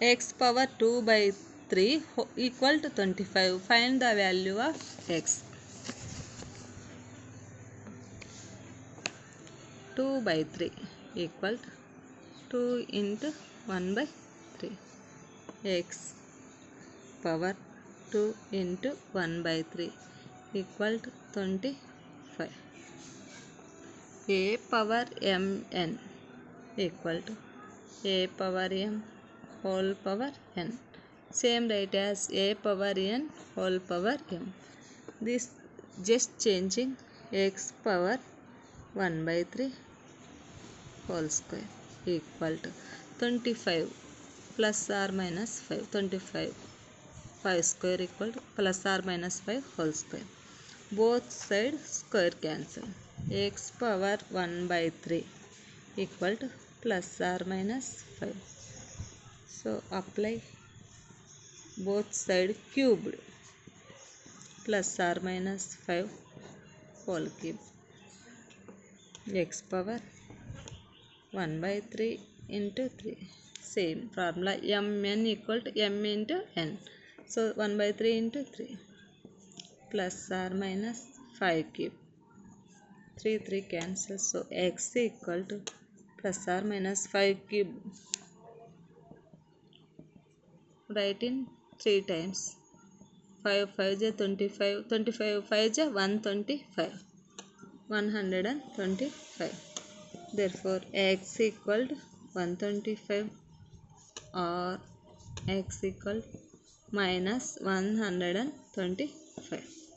x power 2 by 3 equal to 25. Find the value of x. 2 by 3 equal to 2 into 1 by 3. X power 2 into 1 by 3 equal to 25. A power mn equal to a power m whole power n. Same right as a power n whole power m. This just changing x power 1 by 3 whole square equal to 25 plus or minus 5. 25 5 square equal to plus or minus 5 whole square. Both sides square cancel. X power 1 by 3 equal to plus or minus 5. So apply both side cubed plus or minus 5 whole cube. X power 1 by 3 into 3. Same formula, mn equal to m into n. So 1 by 3 into 3 plus or minus 5 cube. 3 cancels. So x equal to plus or minus 5 cube. Write in 3 times. 5 5 is 25. 25 5 is 125. 125. Therefore x equal to 125 or x equal to minus 125.